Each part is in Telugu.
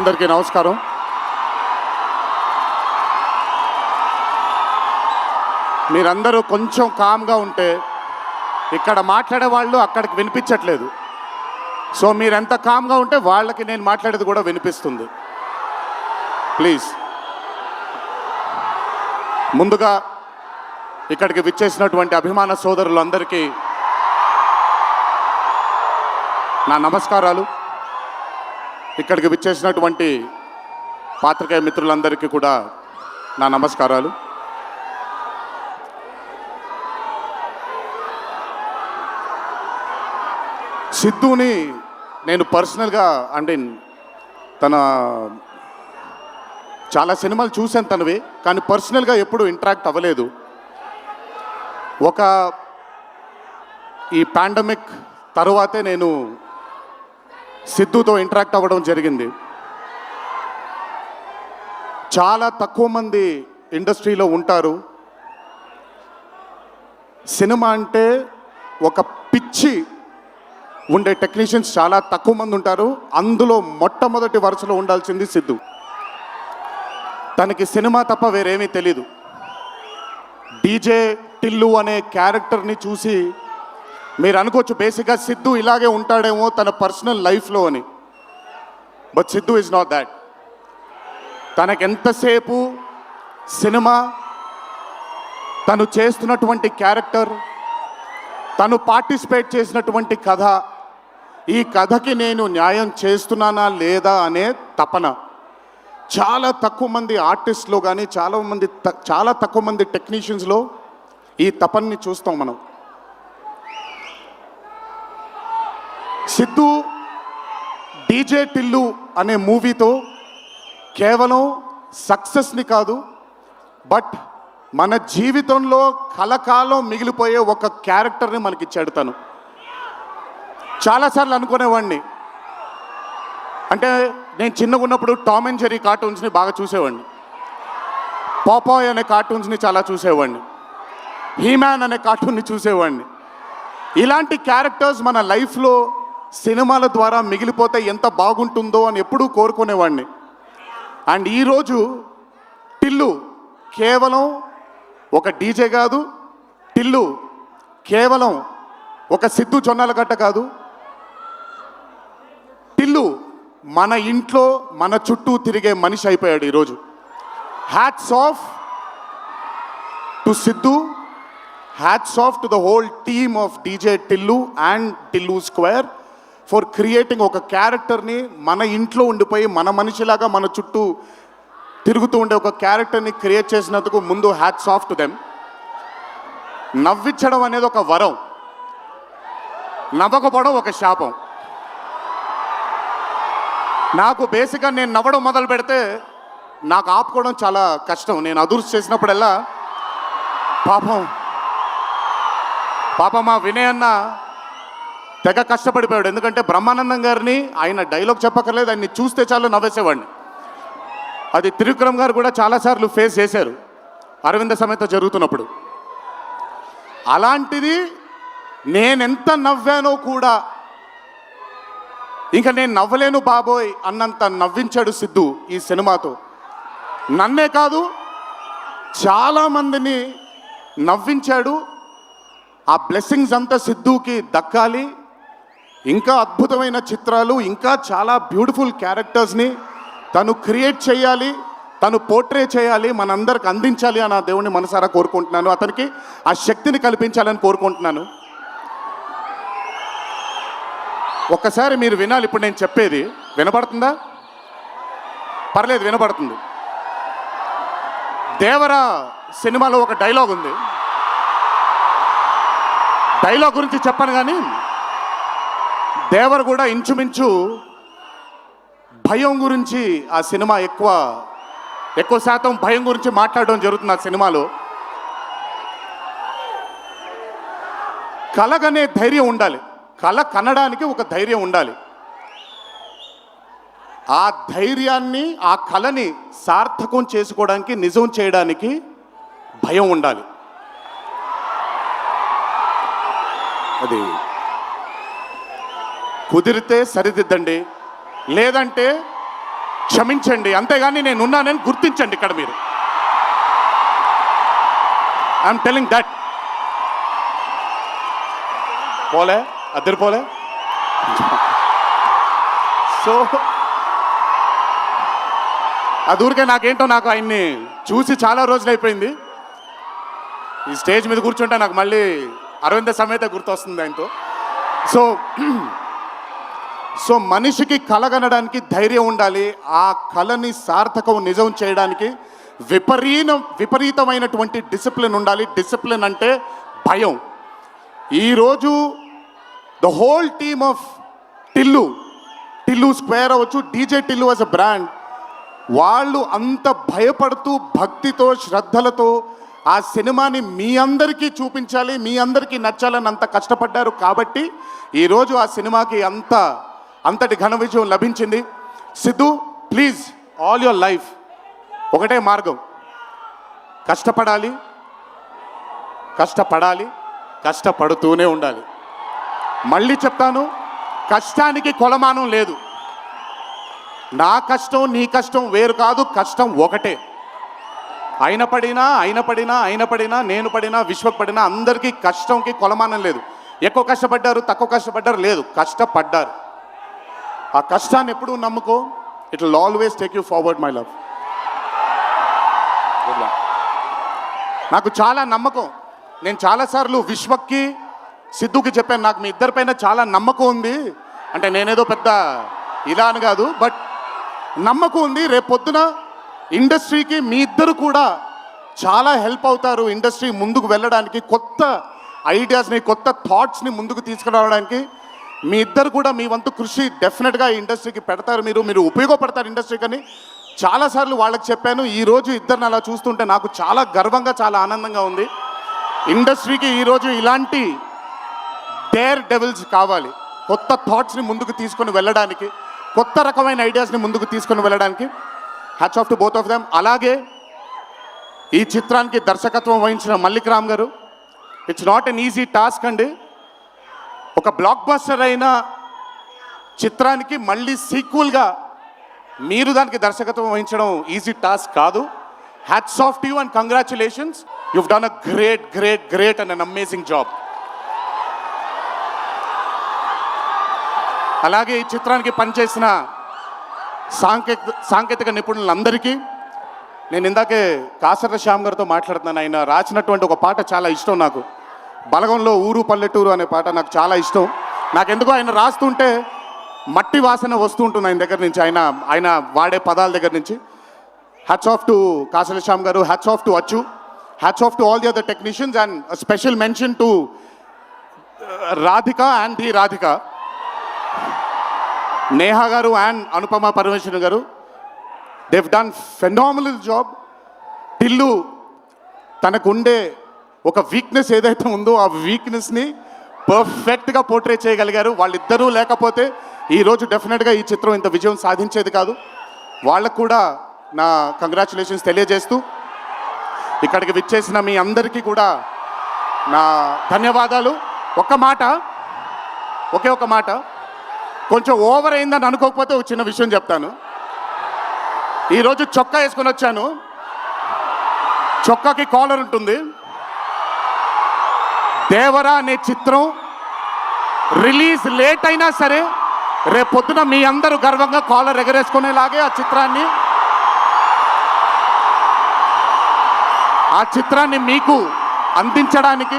అందరికీ నమస్కారం. మీరందరూ కొంచెం కామ్గా ఉంటే ఇక్కడ మాట్లాడే వాళ్ళు అక్కడికి వినిపించట్లేదు. సో మీరెంత కామ్గా ఉంటే వాళ్ళకి నేను మాట్లాడేది కూడా వినిపిస్తుంది. ప్లీజ్. ముందుగా ఇక్కడికి విచ్చేసినటువంటి అభిమాన సోదరులందరికీ నా నమస్కారాలు. ఇక్కడికి విచ్చేసినటువంటి పాత్రికేయ మిత్రులందరికీ కూడా నా నమస్కారాలు. సిద్ధుని నేను పర్సనల్గా అంటే తన చాలా సినిమాలు చూశాను తనవి, కానీ పర్సనల్గా ఎప్పుడు ఇంటరాక్ట్ అవ్వలేదు. ఈ పాండమిక్ తరువాతే నేను సిద్ధుతో ఇంటరాక్ట్ అవ్వడం జరిగింది. చాలా తక్కువ మంది ఇండస్ట్రీలో ఉంటారు. సినిమా అంటే ఒక పిచ్చి ఉండే టెక్నీషియన్స్ చాలా తక్కువ మంది ఉంటారు. అందులో మొట్టమొదటి వరుసలో ఉండాల్సింది సిద్ధు. తనకి సినిమా తప్ప వేరేమీ తెలీదు. డీజే టిల్లు అనే క్యారెక్టర్ని చూసి మీరు అనుకోవచ్చు బేసిక్గా సిద్ధు ఇలాగే ఉంటాడేమో తన పర్సనల్ లైఫ్లో అని. But Siddhu is not that. తనకెంతసేపు సినిమా, తను చేస్తున్నటువంటి క్యారెక్టర్, తను పార్టిసిపేట్ చేసినటువంటి కథ, ఈ కథకి నేను న్యాయం చేస్తున్నానా లేదా అనే తపన. చాలా తక్కువ మంది ఆర్టిస్ట్లో కానీ చాలా తక్కువ మంది టెక్నీషియన్స్లో ఈ తపనని చూస్తాం మనం. సిద్ధు డీజే టిల్లు అనే మూవీతో కేవలం సక్సెస్ని కాదు, బట్ మన జీవితంలో కలకాలం మిగిలిపోయే ఒక క్యారెక్టర్ని మనకిచ్చాడు తను. చాలాసార్లు అనుకునేవాడిని, అంటే నేను చిన్నగా ఉన్నప్పుడు టామ్ అండ్ జెర్రీ కార్టూన్స్ని బాగా చూసేవాడిని, పాపాయ్ అనే కార్టూన్స్ని చాలా చూసేవాడిని, హీమ్యాన్ అనే కార్టూన్ని చూసేవాడిని. ఇలాంటి క్యారెక్టర్స్ మన లైఫ్లో సినిమాల ద్వారా మిగిలిపోతే ఎంత బాగుంటుందో అని ఎప్పుడూ కోరుకునేవాడిని. అండ్ ఈరోజు టిల్లు కేవలం ఒక డీజే కాదు, టిల్లు కేవలం ఒక సిద్ధు జొన్నలగడ్డ కాదు, టిల్లు మన ఇంట్లో మన చుట్టూ తిరిగే మనిషి అయిపోయాడు ఈరోజు. Hats off to Siddhu, hats off to the whole team of DJ Tillu and Tillu square for creating ఒక క్యారెక్టర్ని మన ఇంట్లో ఉండిపోయి మన మనిషిలాగా మన చుట్టూ తిరుగుతూ ఉండే ఒక క్యారెక్టర్ని క్రియేట్ చేసినందుకు ముందు హ్యాట్స్ ఆఫ్ టు దెమ్. నవ్వించడం అనేది ఒక వరం, నవ్వకపోవడం ఒక శాపం. నాకు బేసిక్గా నేను నవ్వడం మొదలు పెడితే నాకు ఆపుకోవడం చాలా కష్టం. నేను అదుర్స్ చేసినప్పుడల్లా పాపం మా వినయ్ అన్న తెగ కష్టపడిపోయాడు. ఎందుకంటే బ్రహ్మానందం గారిని ఆయన డైలాగ్ చెప్పక్కర్లేదు, ఆయన్ని చూస్తే చాలు నవ్వేసేవాడిని. అది త్రివిక్రమ్ గారు కూడా చాలాసార్లు ఫేస్ చేశారు అరవింద సమేత జరుగుతున్నప్పుడు. అలాంటిది నేనెంత నవ్వానో కూడా ఇంకా నేను నవ్వలేను బాబోయ్ అన్నంత నవ్వించాడు సిద్ధు ఈ సినిమాతో. నన్నే కాదు చాలామందిని నవ్వించాడు. ఆ బ్లెస్సింగ్స్ అంతా సిద్ధుకి దక్కాలి. ఇంకా అద్భుతమైన చిత్రాలు, ఇంకా చాలా బ్యూటిఫుల్ క్యారెక్టర్స్ని తను క్రియేట్ చేయాలి, తను పోర్ట్రే చేయాలి, మనందరికి అందించాలి అని ఆ దేవుణ్ణి మనసారా కోరుకుంటున్నాను. అతనికి ఆ శక్తిని కల్పించాలని కోరుకుంటున్నాను. ఒక్కసారి మీరు వినాలి ఇప్పుడు నేను చెప్పేది. వినపడుతుందా? పర్లేదు, వినపడుతుంది. దేవరా సినిమాలో ఒక డైలాగ్ ఉంది. డైలాగ్ గురించి చెప్పను కానీ దేవర్ కూడా ఇంచుమించు భయం గురించి ఆ సినిమా ఎక్కువ శాతం భయం గురించి మాట్లాడడం జరుగుతుంది ఆ సినిమాలో. కలగనే ధైర్యం ఉండాలి, కళ కనడానికి ఒక ధైర్యం ఉండాలి. ఆ ధైర్యాన్ని, ఆ కళని సార్థకం చేసుకోవడానికి, నిజం చేయడానికి భయం ఉండాలి. అది కుదిరితే సరిదిద్దండి, లేదంటే క్షమించండి, అంతేగాని నేను ఉన్నానని గుర్తించండి ఇక్కడ మీరు. I'm telling that. పోలే అద్దరు పోలే. సో అది ఊరికే నాకేంటో, నాకు ఆయన్ని చూసి చాలా రోజులు అయిపోయింది. ఈ స్టేజ్ మీద కూర్చుంటే నాకు మళ్ళీ అరవింద సమేత గుర్తొస్తుంది ఆయనతో. సో మనిషికి కలగనడానికి ధైర్యం ఉండాలి. ఆ కళని సార్థకం నిజం చేయడానికి విపరీతమైనటువంటి డిసిప్లిన్ ఉండాలి. డిసిప్లిన్ అంటే భయం. ఈరోజు the whole team of Tillu square అవ్వచ్చు, DJ Tillu as a brand, వాళ్ళు అంత భయపడుతూ భక్తితో శ్రద్ధలతో ఆ సినిమాని మీ అందరికీ చూపించాలి, మీ అందరికీ నచ్చాలని అంత కష్టపడ్డారు. కాబట్టి ఈరోజు ఆ సినిమాకి అంతటి ఘన విజయం లభించింది. Siddhu, please, all your life ఒకటే మార్గం, కష్టపడాలి, కష్టపడుతూనే ఉండాలి. మళ్ళీ చెప్తాను, కష్టానికి కొలమానం లేదు. నా కష్టం నీ కష్టం వేరు కాదు, కష్టం ఒకటే. ఆయన పడినా నేను పడినా విశ్వక్ పడినా అందరికీ కష్టంకి కొలమానం లేదు. ఎక్కువ కష్టపడ్డారు, తక్కువ కష్టపడ్డారు లేదు, కష్టపడ్డారు. ఆ కష్టాన్ని ఎప్పుడూ నమ్ముకో. It will always take you forward my love. నాకు చాలా నమ్మకం. నేను చాలాసార్లు విశ్వక్కి సిద్ధుకి చెప్పాను, నాకు మీ ఇద్దరిపైన చాలా నమ్మకం ఉంది. అంటే నేనేదో పెద్ద ఇలా అని కాదు, బట్ నమ్మకం ఉంది. రేపొద్దున ఇండస్ట్రీకి మీ ఇద్దరు కూడా చాలా హెల్ప్ అవుతారు. ఇండస్ట్రీ ముందుకు వెళ్ళడానికి, కొత్త ఐడియాస్ని, కొత్త థాట్స్ని ముందుకు తీసుకురావడానికి మీ ఇద్దరు కూడా మీ వంతు కృషి డెఫినెట్గా ఈ ఇండస్ట్రీకి పెడతారు. మీరు ఉపయోగపడతారు ఇండస్ట్రీకి అని చాలాసార్లు వాళ్ళకి చెప్పాను. ఈరోజు ఇద్దరిని అలా చూస్తుంటే నాకు చాలా గర్వంగా, చాలా ఆనందంగా ఉంది. ఇండస్ట్రీకి ఈరోజు ఇలాంటి డేర్ డెవిల్స్ కావాలి, కొత్త థాట్స్ని ముందుకు తీసుకొని వెళ్ళడానికి, కొత్త రకమైన ఐడియాస్ని ముందుకు తీసుకొని వెళ్ళడానికి. Hats off to both of them. అలాగే ఈ చిత్రానికి దర్శకత్వం వహించిన మల్లిక్ రామ్ గారు, it's not an easy task అండి. ఒక బ్లాక్ బస్టర్ అయిన చిత్రానికి మళ్ళీ సీక్వెల్గా మీరు దానికి దర్శకత్వం వహించడం ఈజీ టాస్క్ కాదు. Hats off to you and congratulations. You've done a great and an amazing job. అలాగే ఈ చిత్రానికి పనిచేసిన సాంకేతిక నిపుణులందరికీ, నేను ఇందాకే కాసర్ల శ్యామ్ గారితో మాట్లాడుతున్నాను. ఆయన రాసినటువంటి ఒక పాట చాలా ఇష్టం నాకు, బలగంలో ఊరు పల్లెటూరు అనే పాట నాకు చాలా ఇష్టం. నాకెందుకో ఆయన రాస్తుంటే మట్టి వాసన వస్తూ ఉంటుంది ఆయన దగ్గర నుంచి, ఆయన వాడే పదాల దగ్గర నుంచి. Hats off to Kasarla Shyam garu, hats off to Achu, hats off to all the other technicians, and special mention to Radhika and the Radhika, Neha garu and Anupama Parameswaran garu. They've done phenomenal job. Tillu తనకుండే ఒక వీక్నెస్ ఏదైతే ఉందో ఆ వీక్నెస్ని పర్ఫెక్ట్గా పోర్ట్రే చేయగలిగారు. వాళ్ళిద్దరూ లేకపోతే ఈరోజు డెఫినెట్గా ఈ చిత్రం ఇంత విజయం సాధించేది కాదు. వాళ్ళకు కూడా నా కంగ్రాచులేషన్స్ తెలియజేస్తూ, ఇక్కడికి విచ్చేసిన మీ అందరికీ కూడా నా ధన్యవాదాలు. ఒకే ఒక మాట, కొంచెం ఓవర్ అయిందని అనుకోకపోతే ఒక చిన్న విషయం చెప్తాను. ఈరోజు చొక్కా వేసుకొని వచ్చాను, చొక్కాకి కాలర్ ఉంటుంది. దేవరా అనే చిత్రం రిలీజ్ లేట్ అయినా సరే రేపొద్దున మీ అందరూ గర్వంగా కాలర్ ఎగరేసుకునేలాగే ఆ చిత్రాన్ని మీకు అందించడానికి,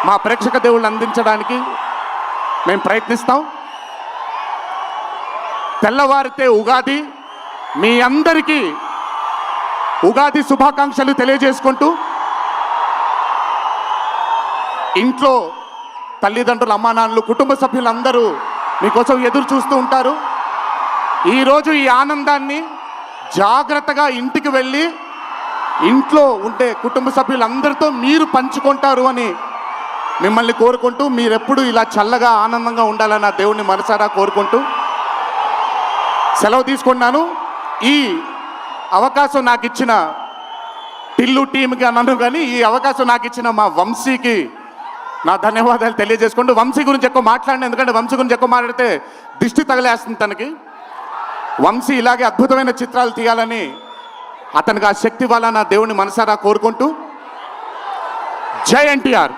మా ప్రేక్షక దేవుళ్ళు అందించడానికి మేము ప్రయత్నిస్తాం. తెల్లవారితే ఉగాది, మీ అందరికీ ఉగాది శుభాకాంక్షలు తెలియజేసుకుంటూ, ఇంట్లో తల్లిదండ్రులు, అమ్మానాన్నలు, కుటుంబ సభ్యులందరూ మీకోసం ఎదురు చూస్తూ ఉంటారు. ఈరోజు ఈ ఆనందాన్ని జాగ్రత్తగా ఇంటికి వెళ్ళి ఇంట్లో ఉండే కుటుంబ సభ్యులందరితో మీరు పంచుకుంటారు అని మిమ్మల్ని కోరుకుంటూ, మీరెప్పుడు ఇలా చల్లగా ఆనందంగా ఉండాలని ఆ దేవుణ్ణి మనసారా కోరుకుంటూ సెలవు తీసుకున్నాను. ఈ అవకాశం నాకు ఇచ్చిన టిల్లు టీంకి అన్నాను, కానీ ఈ అవకాశం నాకు ఇచ్చిన మా వంశీకి నా ధన్యవాదాలు తెలియజేసుకుంటూ, వంశీ గురించి ఎక్కువ మాట్లాడిన, ఎందుకంటే వంశీ గురించి ఎక్కువ మాట్లాడితే దిష్టి తగిలేస్తుంది తనకి. వంశీ ఇలాగే అద్భుతమైన చిత్రాలు తీయాలని అతనికి ఆ శక్తి వల్ల నా దేవుని మనసారా కోరుకుంటూ జై ఎన్టీఆర్.